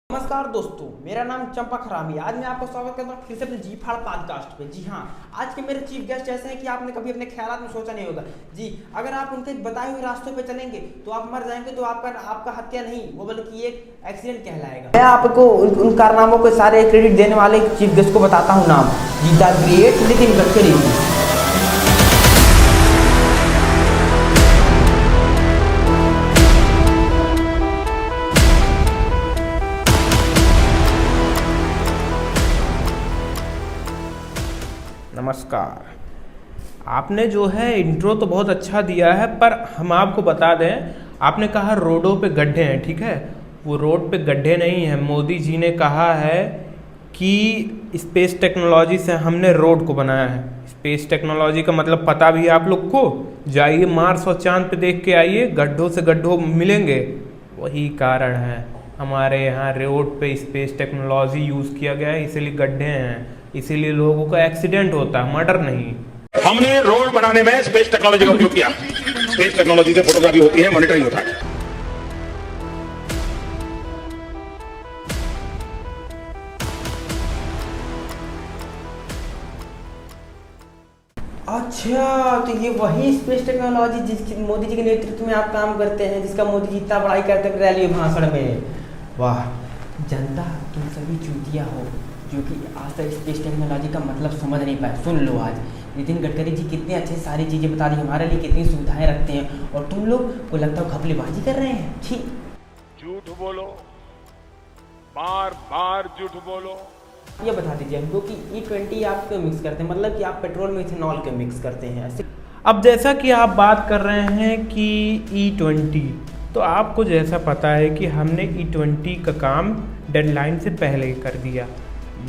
नमस्कार दोस्तों, मेरा नाम चंपक हरामी। आज मैं आपका स्वागत करता हूँ फिर से अपने जी फाड़ पॉडकास्ट पे। जी हाँ, आज के मेरे चीफ गेस्ट ऐसे हैं कि आपने कभी अपने ख्यालात में सोचा नहीं होगा। जी, अगर आप उनके बताए हुए रास्तों पे चलेंगे तो आप मर जाएंगे, तो आपका हत्या नहीं, वो बल्कि एक एक्सीडेंट कहलाएगा। मैं आपको उन कारनामों के सारे क्रेडिट देने वाले चीफ गेस्ट को बताता हूँ नाम। जी, द ग्रेट नितिन गडकरी। नमस्कार। आपने जो है इंट्रो तो बहुत अच्छा दिया है, पर हम आपको बता दें, आपने कहा रोडों पे गड्ढे हैं, ठीक है। वो रोड पे गड्ढे नहीं हैं। मोदी जी ने कहा है कि स्पेस टेक्नोलॉजी से हमने रोड को बनाया है। स्पेस टेक्नोलॉजी का मतलब पता भी है आप लोग को। जाइए मार्स और चांद पे देख के आइए, गड्ढों से गड्ढों मिलेंगे। वही कारण है हमारे यहाँ रोड पे स्पेस टेक्नोलॉजी यूज़ किया गया है, इसीलिए गड्ढे हैं, इसीलिए लोगों का एक्सीडेंट होता है, मर्डर नहीं। हमने रोड बनाने में स्पेस टेक्नोलॉजी का उपयोग किया। स्पेस टेक्नोलॉजी से फोटोग्राफी होती है, मॉनिटरिंग होता है। अच्छा, तो ये वही स्पेस टेक्नोलॉजी जिसकी मोदी जी के नेतृत्व में आप काम करते हैं, जिसका मोदी जी इतना बड़ाई करते हैं रैली भाषण में। वाह जनता, तुम सभी चूतिया हो जो कि आज तक स्पेस टेक्नोलॉजी का मतलब समझ नहीं पाए। सुन लो, आज नितिन गडकरी जी कितने अच्छे सारी चीज़ें बता दी, हमारे लिए कितनी सुविधाएं रखते हैं, और तुम लोग को लगता है घपलेबाजी कर रहे हैं। ठीक, झूठ बोलो, बार बार झूठ बोलो। ये बता दीजिए हमको कि E20 आप क्यों मिक्स करते हैं, मतलब कि आप पेट्रोल में इथेनॉल क्यों मिक्स करते हैं ऐसे। अब जैसा कि आप बात कर रहे हैं कि E20, तो आपको जैसा पता है कि हमने E20 का काम डेडलाइन से पहले ही कर दिया।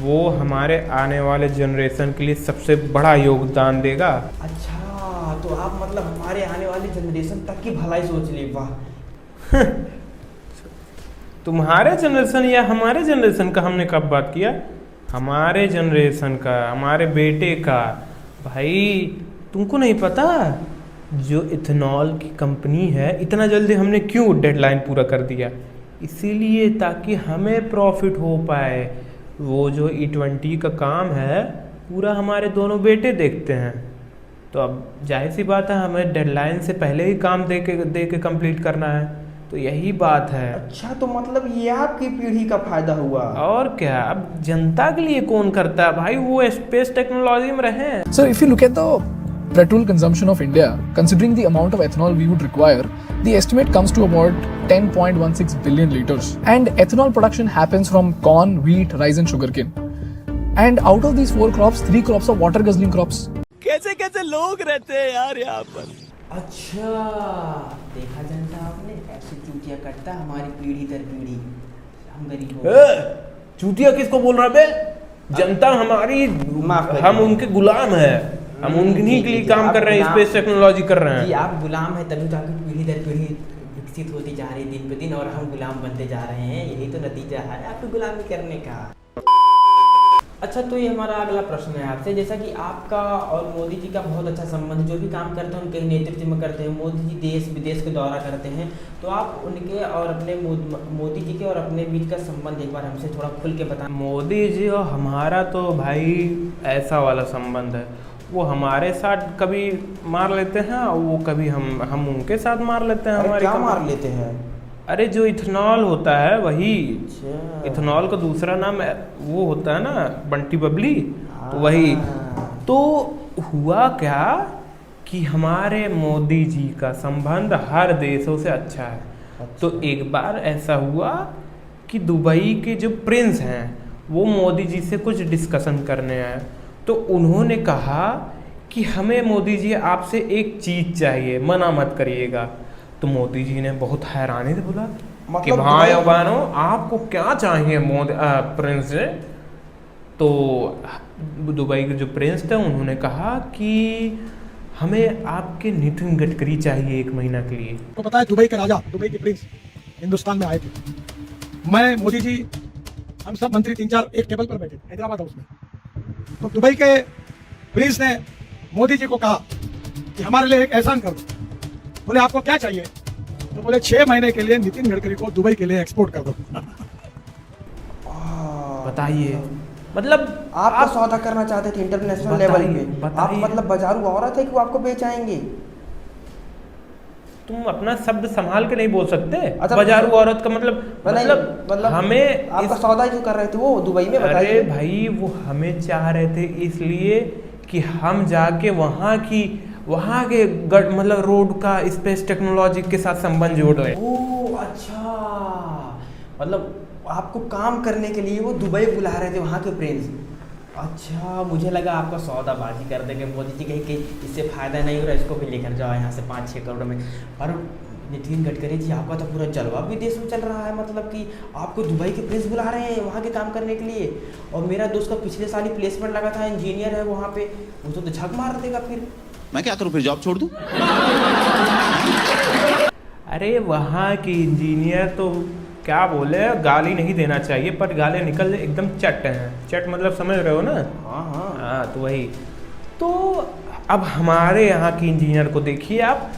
वो हमारे आने वाले जनरेशन के लिए सबसे बड़ा योगदान देगा। अच्छा, तो आप मतलब हमारे आने वाली जनरेशन तक की भलाई सोच ली। वाह तुम्हारे जनरेशन या हमारे जनरेशन का हमने कब बात किया? हमारे जनरेशन का, हमारे बेटे का। भाई तुमको नहीं पता जो इथेनॉल की कंपनी है, इतना जल्दी हमने क्यों डेडलाइन पूरा कर दिया? इसीलिए ताकि हमें प्रॉफिट हो पाए। वो जो E20 का काम है पूरा हमारे दोनों बेटे देखते हैं, तो अब जाहिर सी बात है हमें डेडलाइन से पहले ही काम दे के कंप्लीट करना है, तो यही बात है। अच्छा, तो मतलब ये आपकी पीढ़ी का फायदा हुआ। और क्या, अब जनता के लिए कौन करता है भाई, वो स्पेस टेक्नोलॉजी में रहे। So if you look at the petrol consumption of India, considering the amount of ethanol we would require, the estimate comes to about 10.16 billion liters. And ethanol production happens from corn, wheat, rice and sugarcane. And out of these 4 crops, 3 crops are water guzzling crops. कैसे कैसे लोग रहते हैं यार यहाँ पर। अच्छा, देखा जनता आपने, ऐसे चूतिया कटता हमारी पीढ़ी दर पीढ़ी, हम गरीब हो। चूतिया किसको बोल रहा बे? जनता हमारी, हम उनके गुलाम है, हम उन्हीं के लिए काम कर रहे हैं, स्पेस टेक्नोलॉजी कर रहे हैं। जी, आप गुलाम है तभी तो आपकी पीढ़ी दर पीढ़ी विकसित होती जा रही है दिन पे दिन, और हम गुलाम बनते जा रहे हैं। यही तो नतीजा है आपकी गुलामी करने का। अच्छा, तो ये हमारा अगला प्रश्न है आपसे, जैसा कि आपका और मोदी जी का बहुत अच्छा संबंध, जो भी काम करते हैं उनके नेतृत्व में करते हैं। मोदी जी देश विदेश के दौरा करते हैं, तो आप उनके और अपने मोदी जी के और अपने बीच का संबंध एक बार हमसे थोड़ा खुल के बताएं। मोदी जी और हमारा तो भाई ऐसा वाला संबंध है, वो हमारे साथ कभी मार लेते हैं और वो कभी हम उनके साथ मार लेते हैं। हमारे क्या मार लेते हैं? अरे जो इथेनॉल होता है वही। अच्छा। इथेनॉल का दूसरा नाम वो होता है ना, बंटी बबली, तो वही। तो हुआ क्या कि हमारे मोदी जी का संबंध हर देशों से अच्छा है। अच्छा। तो एक बार ऐसा हुआ कि दुबई के जो प्रिंस हैं वो मोदी जी से कुछ डिस्कशन करने आए, तो उन्होंने कहा कि हमें मोदी जी आपसे एक चीज़ चाहिए, मना मत करिएगा। तो मोदी जी ने बहुत हैरानी से बोला कि भाई बहनों आपको क्या चाहिए प्रिंस से। तो दुबई के जो प्रिंस थे उन्होंने कहा कि हमें आपके नितिन गडकरी चाहिए 1 महीना के लिए। तो पता है दुबई के राजा, दुबई के प्रिंस हिंदुस्तान में आए थे। मैं, मोदी जी, हम सब मंत्री 3-4 एक टेबल पर बैठे, हैदराबाद हाउस में। तो दुबई के प्रिंस ने मोदी जी को कहा कि हमारे लिए एक एहसान कर दो। बोले आपको क्या चाहिए? तो बोले 6 महीने के लिए नितिन गडकरी को दुबई के लिए एक्सपोर्ट कर दो। बताइए, मतलब आप सौदा करना चाहते थे इंटरनेशनल लेवल पे, आप बताइए। मतलब बाजारू औरत है कि वो आपको बेचाएंगे? तुम अपना शब्द संभाल के नहीं बोल सकते। अच्छा, बाजारू औरत का मतलब हमें आपका सौदा क्यों कर रहे थे वो दुबई में, अरे बताइए। भाई वो हमें चाह रहे थे इसलिए कि हम जाके वहाँ के मतलब रोड का स्पेस टेक्नोलॉजी के साथ संबंध जोड़ रहे। ओह अच्छा, मतलब आपको काम करने के लिए वो दुबई बुला रहे थे वहाँ के प्रिंस। अच्छा, मुझे लगा आपका सौदाबाजी कर देंगे मोदी जी, कहीं कि इससे फ़ायदा नहीं हो रहा, इसको भी लेकर जाओ यहाँ से 5-6 करोड़ में। पर नितिन गडकरी जी, आपका तो पूरा जलवा विदेश में चल रहा है, मतलब कि आपको दुबई के प्रिंस बुला रहे हैं वहाँ के काम करने के लिए। और मेरा दोस्त का पिछले साल ही प्लेसमेंट लगा था, इंजीनियर है वहाँ पे, वो तो झक मार देगा फिर। मैं क्या करूं, फिर जॉब छोड़ दूं? अरे वहाँ की इंजीनियर तो क्या बोले, गाली नहीं देना चाहिए पर गाली निकल एकदम चट हैं। चट मतलब समझ रहे हो ना? हाँ तो वही। तो अब हमारे यहाँ की इंजीनियर को देखिए आप,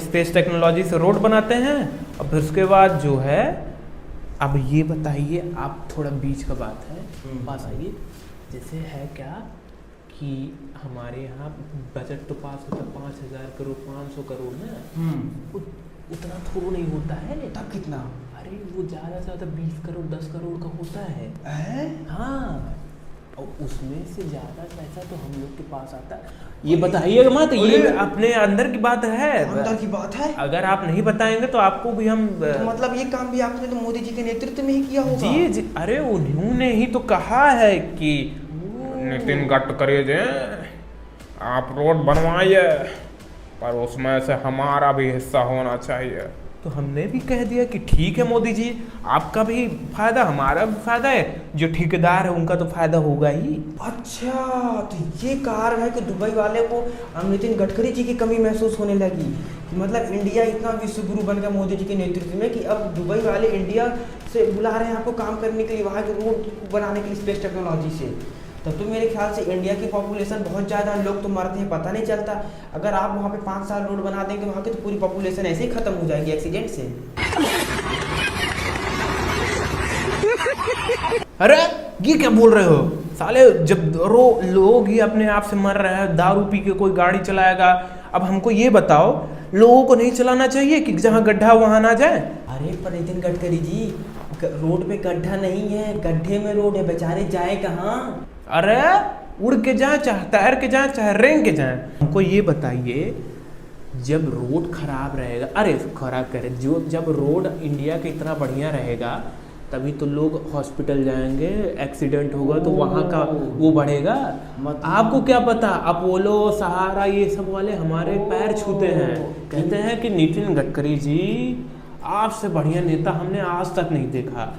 स्पेस टेक्नोलॉजी से रोड बनाते हैं और फिर उसके बाद जो है, अब ये बताइए आप, थोड़ा बीच का बात है, पास आइए। जैसे है क्या कि हमारे यहाँ बजट तो पास होता 5,000 करोड़ 500 करोड़ ना, उतना थोड़ा नहीं होता है। तब कितना? अरे वो ज़्यादा से ज़्यादा 20 करोड़ 10 करोड़ का होता है। हाँ, और उसमें से ज़्यादा पैसा तो हम लोग के पास आता है। ये बताइए मत, ये अपने अंदर की बात है, अंदर की बात है। अगर आप नहीं बताएंगे तो आपको भी हम तो मतलब ये काम भी आपने तो मोदी जी के नेतृत्व में ही किया होगा। जी, अरे उन्होंने ही तो कहा है कि नितिन गडकरी जी आप रोड बनवाइए, पर उसमें से हमारा भी हिस्सा होना चाहिए। तो हमने भी कह दिया कि ठीक है मोदी जी, आपका भी फायदा हमारा भी फायदा है, जो ठेकेदार है उनका तो फायदा होगा ही। अच्छा, तो ये कारण है कि दुबई वाले को नितिन गडकरी जी की कमी महसूस होने लगी, कि मतलब इंडिया इतना विश्वगुरु बन गया मोदी जी के नेतृत्व में कि अब दुबई वाले इंडिया से बुला रहे हैं आपको काम करने के लिए, वहाँ के रोड बनाने के लिए स्पेस टेक्नोलॉजी से। तब तो मेरे ख्याल से इंडिया की पॉपुलेशन बहुत ज़्यादा, लोग तो मरते हैं पता नहीं चलता। अगर आप वहाँ पे 5 साल रोड बना देंगे वहाँ की तो पूरी पॉपुलेशन ऐसे ही खत्म हो जाएगी एक्सीडेंट से। अरे ये क्या बोल रहे हो साले, जब लोग ही अपने आप से मर रहे हैं, दारू पी के कोई गाड़ी चलाएगा। अब हमको ये बताओ, लोगों को नहीं चलाना चाहिए कि जहाँ गड्ढा वहाँ ना जाए? अरे पर नितिन गडकरी जी, रोड पे गड्ढा नहीं है, गड्ढे में रोड है, बेचारे जाए कहाँ? अरे उड़ के जाए, चाहे तैर के जाए, चाहे रेंग के जाए। हमको ये बताइए, जब रोड खराब रहेगा, अरे खराब करे जो, जब रोड इंडिया का इतना बढ़िया रहेगा तभी तो लोग हॉस्पिटल जाएंगे, एक्सीडेंट होगा तो वहाँ का वो बढ़ेगा। आपको क्या पता, अपोलो सहारा ये सब वाले हमारे पैर छूते हैं, कहते हैं कि नितिन गडकरी जी आपसे बढ़िया नेता हमने आज तक नहीं देखा।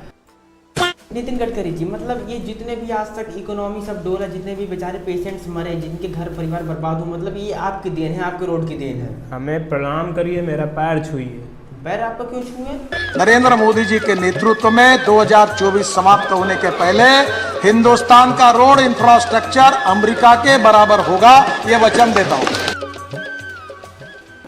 नितिन गडकरी जी, मतलब ये जितने भी आज तक इकोनॉमी सब डोला, जितने भी बेचारे पेशेंट्स मरे, जिनके घर परिवार बर्बाद हो, मतलब ये आपकी देन है, आपके रोड की देन है। हमें प्रणाम करिए, मेरा पैर छूइए। पैर आपका क्यों छुए? नरेंद्र मोदी जी के नेतृत्व में 2024 समाप्त होने के पहले हिंदुस्तान का रोड इंफ्रास्ट्रक्चर अमेरिका के बराबर होगा, ये वचन देता हूँ।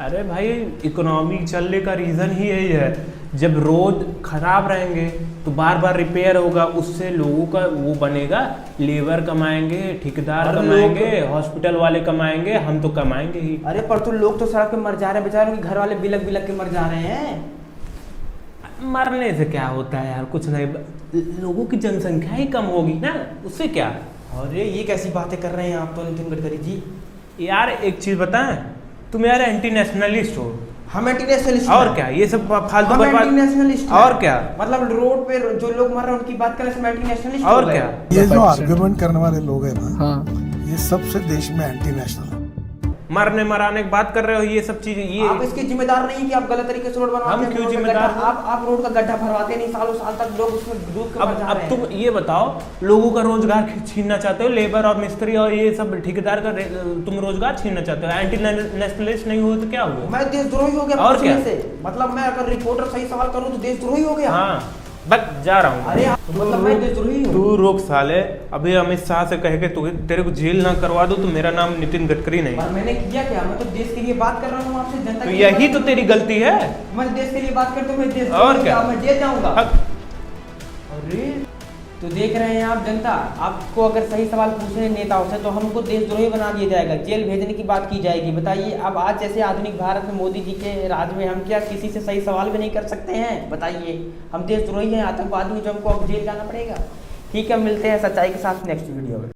अरे भाई, इकोनॉमी चलने का रीज़न ही यही है, जब रोड खराब रहेंगे तो बार बार रिपेयर होगा, उससे लोगों का वो बनेगा, लेबर कमाएंगे, ठेकेदार कमाएंगे, हॉस्पिटल वाले कमाएंगे, हम तो कमाएंगे ही। अरे पर तो लोग तो सड़क पे मर जा रहे हैं, बेचारे उनके घर वाले बिलक बिलक के मर जा रहे हैं। मरने से क्या होता है यार, कुछ नहीं, लोगों की जनसंख्या ही कम होगी ना, उससे क्या। अरे ये कैसी बातें कर रहे हैं आप तो नितिन गडकरी जी। यार एक चीज़ बताएं, तुम यार एंटी नेशनलिस्ट हो। हम एंटी नेशनलिस्ट और क्या, ये सब फालतू हम एंटी नेशनलिस्ट और क्या, मतलब रोड पे जो लोग मर रहे हैं उनकी बात करें हम एंटी नेशनलिस्ट और क्या। ये जो आर्गुमेंट करने वाले लोग हैं ना, हाँ, ये सबसे देश में एंटी नेशनल। मरने मराने की बात कर रहे हो, ये सब चीजें, ये आप इसके जिम्मेदार नहीं कि आप गलत तरीके से रोड बनवाते हम हैं। क्यों रोड का जिम्मेदार गड्ढा- आप रोड का गड्ढा भरवाते नहीं, सालों साल तक लोग उसमें डूब के मर जा अब रहे तुम हैं। ये बताओ, लोगों का रोजगार छीनना चाहते हो, लेबर और मिस्त्री और ये सब ठेकेदार का तुम रोजगार छीनना चाहते हो। एंटी नेशनलिस्ट नहीं हो तो क्या हुआ? मैं देशद्रोही हो गया और क्या? से, मतलब मैं अगर रिपोर्टर सही सवाल करूं तो देशद्रोही हो गया। हाँ, बस जा रहा हूँ। अरे मतलब मैं देशद्रोही हूँ। तू रोक साले, अभी अमित शाह से कह के तेरे को जेल ना करवा दो तो मेरा नाम नितिन गडकरी नहीं। पर मैंने किया क्या? मैं तो देश के लिए बात कर रहा हूँ आपसे, जनता तो के लिए यही बात तो कर तेरी गलती है। रहा हूं। मैं देश के लिए बात करता हूँ, मैं देश और क्या? मैं जेल जाऊंगा। हक। अरे तो देख रहे हैं आप जनता, आपको अगर सही सवाल पूछने नेताओं से तो हमको देशद्रोही बना दिया जाएगा, जेल भेजने की बात की जाएगी। बताइए अब आज जैसे आधुनिक भारत में मोदी जी के राज में हम क्या किसी से सही सवाल भी नहीं कर सकते हैं? बताइए, हम देशद्रोही हैं, आतंकवादी हैं, जो हमको अब जेल जाना पड़ेगा? ठीक है, मिलते हैं सच्चाई के साथ नेक्स्ट वीडियो में।